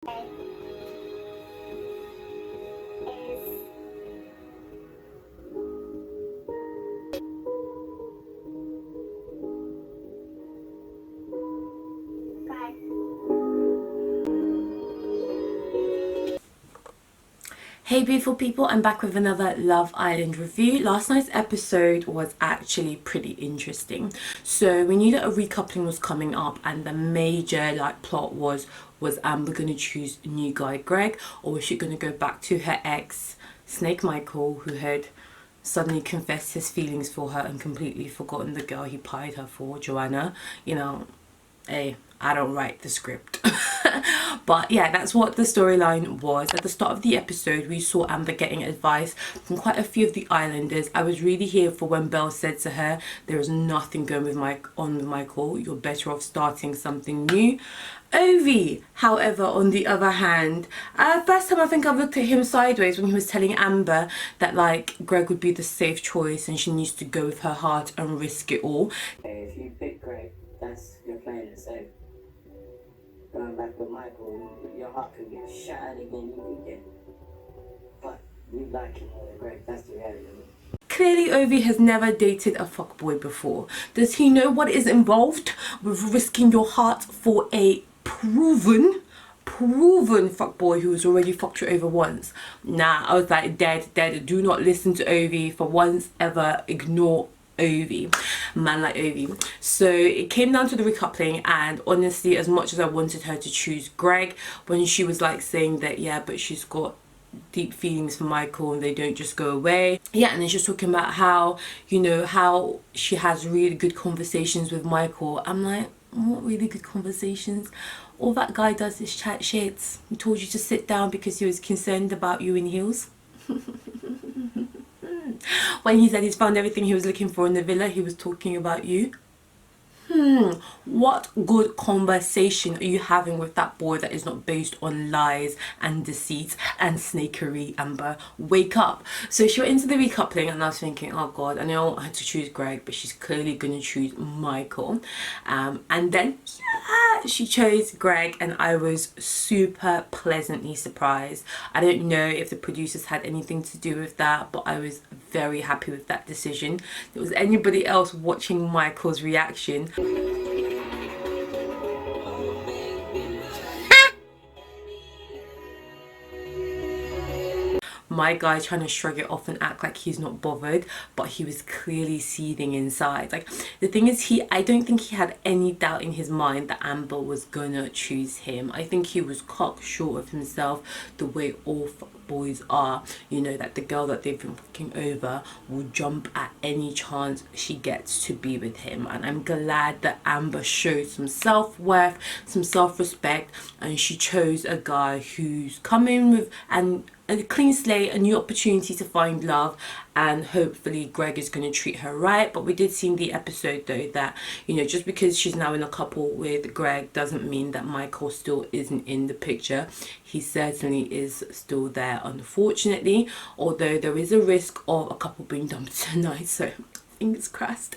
Hey beautiful people, I'm back with another Love Island review. Last night's episode was actually pretty interesting. So we knew that a recoupling was coming up, and the major plot was Amber gonna choose a new guy, Greg, or was she gonna go back to her ex, Snake Michael, who had suddenly confessed his feelings for her and completely forgotten the girl he pied her for, Joanna. You know, hey, I don't write the script. But yeah, that's what the storyline was. At the start of the episode, we saw Amber getting advice from quite a few of the islanders. I was really here for when Belle said to her, there is nothing going with Michael, you're better off starting something new. Ovi, however, on the other hand, first time I think I've looked at him sideways when he was telling Amber that Greg would be the safe choice and she needs to go with her heart and risk it all. If you pick Greg, that's you're playing it safe. Going back with Michael, your heart could get shattered again, you could get, but you like him more than Greg, that's the reality of it. Clearly Ovi has never dated a fuckboy before. Does he know what is involved with risking your heart for a proven fuckboy who's already fucked you over once? Nah, I was like, dead, do not listen to Ovi for once ever, ignore Ovi, man like Ovi. So it came down to the recoupling, and honestly, as much as I wanted her to choose Greg, when she was saying that, yeah, but she's got deep feelings for Michael and they don't just go away. Yeah, and then she's talking about how, you know, how she has really good conversations with Michael. I'm like, what really good conversations? All that guy does is chat shit. He told you to sit down because he was concerned about you in heels. When he said he's found everything he was looking for in the villa, he was talking about you. What good conversation are you having with that boy that is not based on lies and deceit and snakery, Amber? Wake up. So she went into the recoupling and I was thinking, oh god, I know I had to choose Greg, but she's clearly going to choose Michael. And then, yeah, she chose Greg and I was super pleasantly surprised. I don't know if the producers had anything to do with that, but I was very happy with that decision. If there was anybody else watching Michael's reaction, my guy trying to shrug it off and act like he's not bothered, but he was clearly seething inside. The thing is, I don't think he had any doubt in his mind that Amber was gonna choose him. I think he was cocksure of himself, the way all boys are, you know, that the girl that they've been fucking over will jump at any chance she gets to be with him. And I'm glad that Amber showed some self-worth, some self-respect, and she chose a guy who's coming with a clean slate, a new opportunity to find love, and hopefully Greg is going to treat her right. But we did see in the episode though that, you know, just because she's now in a couple with Greg doesn't mean that Michael still isn't in the picture. He certainly is still there, unfortunately, although there is a risk of a couple being dumped tonight, so fingers crossed.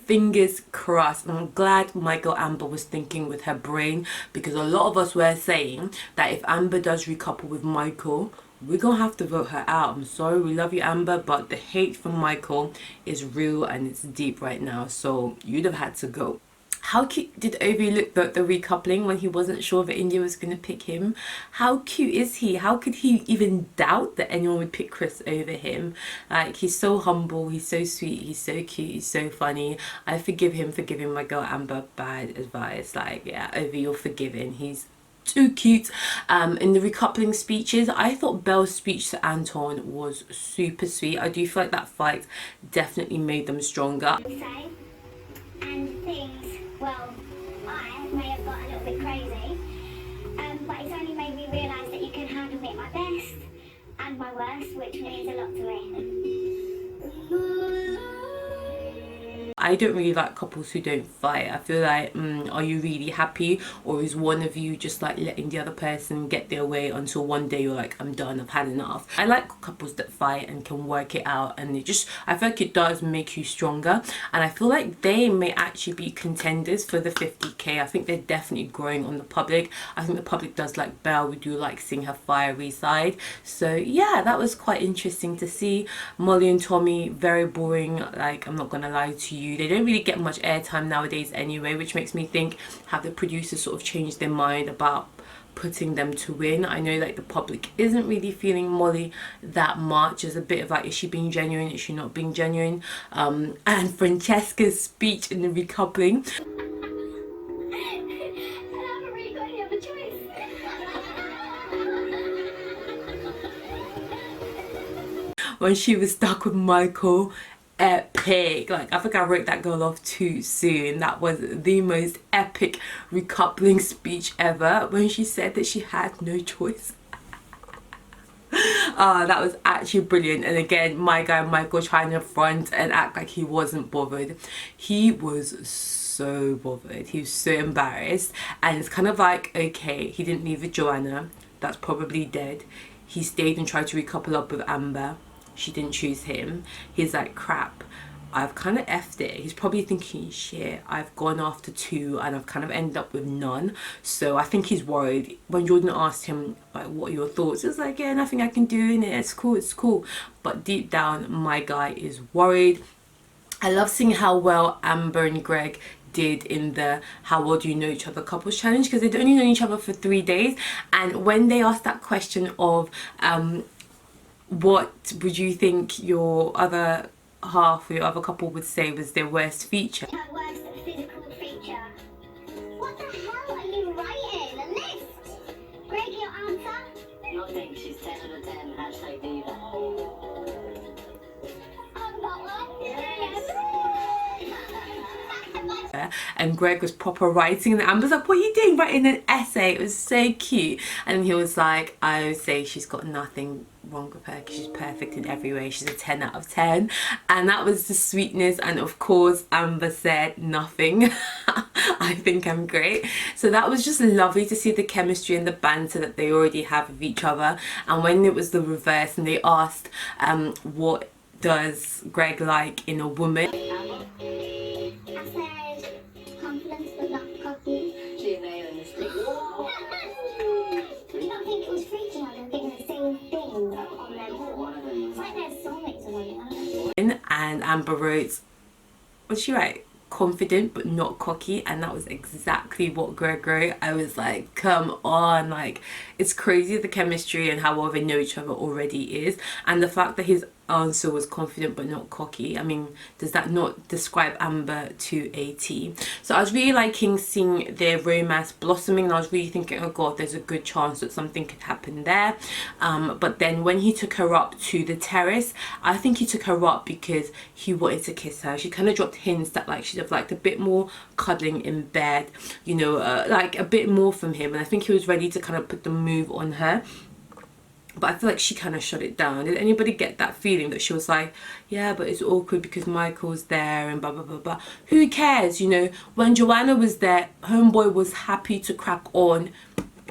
Fingers crossed. And I'm glad Michael Amber was thinking with her brain, because a lot of us were saying that if Amber does recouple with Michael, we're gonna have to vote her out. I'm sorry, we love you, Amber, but the hate from Michael is real and it's deep right now, so you'd have had to go. How cute did Ovi look at the recoupling when he wasn't sure that India was going to pick him? How cute is he? How could he even doubt that anyone would pick Chris over him? He's so humble, he's so sweet, he's so cute, he's so funny. I forgive him for giving my girl Amber bad advice. Yeah, Ovi, you're forgiven. He's too cute. In the recoupling speeches, I thought Belle's speech to Anton was super sweet. I do feel like that fight definitely made them stronger. And things, well, I may have got a little bit crazy, but it's only made me realise that you can handle me at my best and my worst, which means a lot to me. I don't really like couples who don't fight. I feel like, are you really happy, or is one of you just like letting the other person get their way until one day you're like, I'm done, I've had enough. I like couples that fight and can work it out, and I feel like it does make you stronger, and I feel like they may actually be contenders for the 50k. I think they're definitely growing on the public. I think the public does like Belle. We do like seeing her fiery side. So yeah, that was quite interesting to see. Molly and Tommy, very boring, like, I'm not gonna lie to you. They don't really get much airtime nowadays anyway, which makes me think, have the producers sort of changed their mind about putting them to win? I know like the public isn't really feeling Molly that much. There's a bit of like, is she being genuine, is she not being genuine? And Francesca's speech in the recoupling, when she was stuck with Michael, epic. Like, I think I wrote that girl off too soon. That was the most epic recoupling speech ever, when she said that she had no choice. That was actually brilliant. And again, my guy Michael trying to front and act like he wasn't bothered. He was so bothered. He was so embarrassed, and it's kind of like, okay, he didn't leave with Joanna, that's probably dead. He stayed and tried to recouple up with Amber. She didn't choose him. He's like, crap, I've kind of effed it. He's probably thinking, shit, I've gone after 2 and I've kind of ended up with none. So I think he's worried. When Jordan asked him, like, what are your thoughts? It's like, yeah, nothing I can do in it. It's cool, it's cool. But deep down, my guy is worried. I love seeing how well Amber and Greg did in the how well do you know each other couples challenge, because they'd only known each other for 3 days. And when they asked that question of what would you think your other half or your other couple would say was their worst feature? Her worst physical feature. What the hell are you writing? A list? Greg, your answer? Nothing. She's 10 out of 10. Hashtag diva. I'm not one. And Greg was proper writing, and Amber's like, what are you doing, writing an essay? It was so cute. And he was like, I would say she's got nothing wrong with her, because she's perfect in every way. She's a 10 out of 10. And that was the sweetness. And of course, Amber said nothing. I think I'm great. So that was just lovely to see the chemistry and the banter that they already have with each other. And when it was the reverse and they asked what does Greg like in a woman, I said confidence but not cocky. She made a mistake. Do you not think it was freaky how they're thinking the same thing on them? One of them. It's like they're soulmates or something. and Amber wrote, what did she write? Confident but not cocky. And that was exactly what Greg wrote. I was like, come on, like, it's crazy the chemistry and how well they know each other already is. And the fact that his answer was confident but not cocky, I mean, does that not describe Amber to a T? So I was really liking seeing their romance blossoming, and I was really thinking, oh god, there's a good chance that something could happen there. But then when he took her up to the terrace, I think he took her up because he wanted to kiss her. She kind of dropped hints that like she'd have liked a bit more cuddling in bed, you know, like a bit more from him, and I think he was ready to kind of put the move on her. But I feel like she kind of shut it down. Did anybody get that feeling that she was like, yeah, but it's awkward because Michael's there and blah, blah, blah, blah. Who cares, you know? When Joanna was there, homeboy was happy to crack on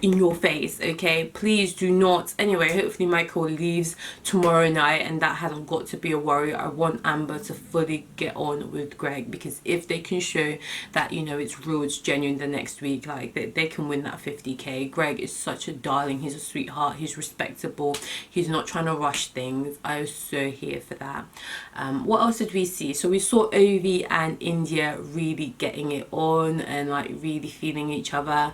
in your face, okay? Please do not. Anyway, hopefully Michael leaves tomorrow night and that hasn't got to be a worry. I want Amber to fully get on with Greg, because if they can show that, you know, it's real, it's genuine the next week, like they can win that 50k. Greg is such a darling. He's a sweetheart. He's respectable. He's not trying to rush things. I was so here for that. What else did we see? So we saw Ovi and India really getting it on and like really feeling each other.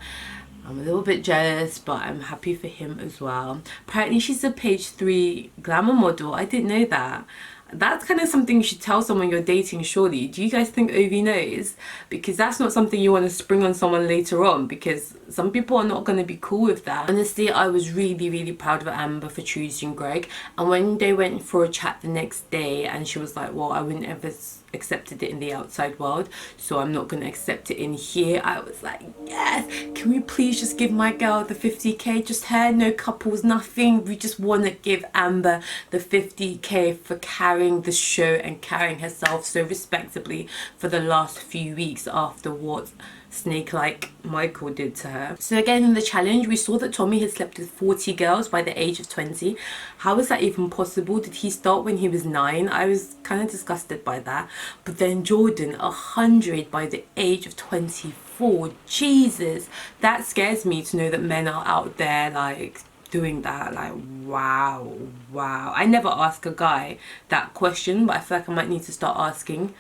I'm a little bit jealous, but I'm happy for him as well. Apparently she's a page 3 glamour model. I didn't know that. That's kind of something you should tell someone you're dating, surely. Do you guys think Ovi knows? Because that's not something you want to spring on someone later on, because some people are not going to be cool with that. Honestly, I was really, really proud of Amber for choosing Greg. And when they went for a chat the next day and she was like, well, I wouldn't ever accepted it in the outside world, so I'm not going to accept it in here, I was like, yes, can we please just give my girl the 50k? Just her, no couples, nothing. We just want to give Amber the 50k for carrying carrying the show and carrying herself so respectably for the last few weeks after what snake-like Michael did to her. So again, in the challenge, we saw that Tommy had slept with 40 girls by the age of 20. How is that even possible? Did he start when he was 9? I was kind of disgusted by that. But then Jordan, 100 by the age of 24. Jesus, that scares me to know that men are out there like doing that. Like, wow. I never ask a guy that question, but I feel like I might need to start asking.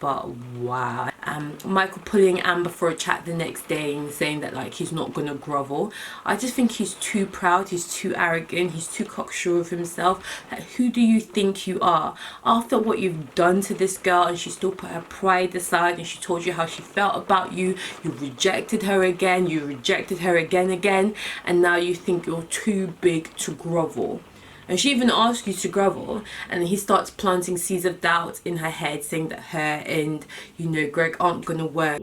But wow. Michael pulling Amber for a chat the next day and saying that like he's not gonna grovel. I just think he's too proud, he's too arrogant, he's too cocksure of himself. Like, who do you think you are? After what you've done to this girl, and she still put her pride aside and she told you how she felt about you, you rejected her again, you rejected her again, and now you think you're too big to grovel. And she even asked you to grovel, and then he starts planting seeds of doubt in her head, saying that her and, you know, Greg aren't gonna work.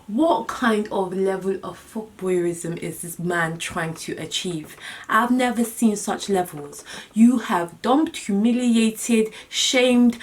What kind of level of fuckboyism is this man trying to achieve? I've never seen such levels. You have dumped, humiliated, shamed,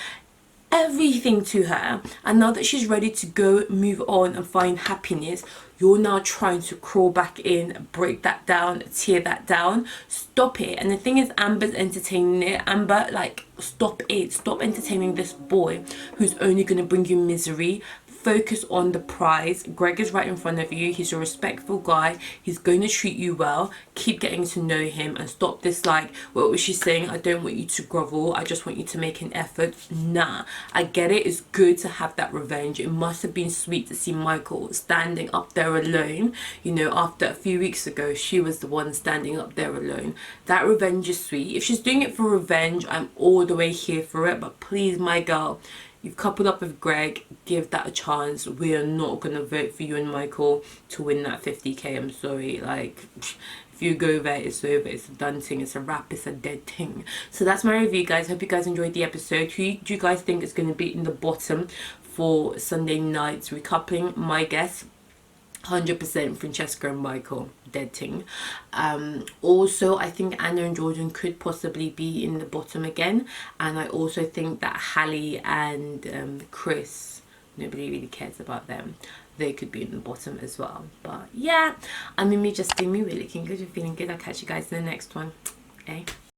everything to her, and now that she's ready to go, move on and find happiness, you're now trying to crawl back in, break that down, tear that down. Stop it. And the thing is, Amber's entertaining it. Amber, like, stop it. Stop entertaining this boy who's only going to bring you misery. Focus on the prize. Greg is right in front of you. He's a respectful guy. He's going to treat you well. Keep getting to know him and stop this, like, what was she saying? I don't want you to grovel. I just want you to make an effort. Nah, I get it. It's good to have that revenge. It must have been sweet to see Michael standing up there alone. You know, after a few weeks ago, she was the one standing up there alone. That revenge is sweet. If she's doing it for revenge, I'm all the way here for it. But please, my girl, you've coupled up with Greg, give that a chance. We are not going to vote for you and Michael to win that 50k. I'm sorry. Like, if you go there, it's over. It's a done thing. It's a wrap. It's a dead thing. So that's my review, guys. Hope you guys enjoyed the episode. Who do you guys think is going to be in the bottom for Sunday night's recoupling? My guess, 100% Francesca and Michael, dead thing. Also, I think Anna and Jordan could possibly be in the bottom again, and I also think that Hallie and Chris, nobody really cares about them, they could be in the bottom as well. But yeah, I'm Mimi Justine. We're looking good, we're feeling good. I'll catch you guys in the next one. Okay.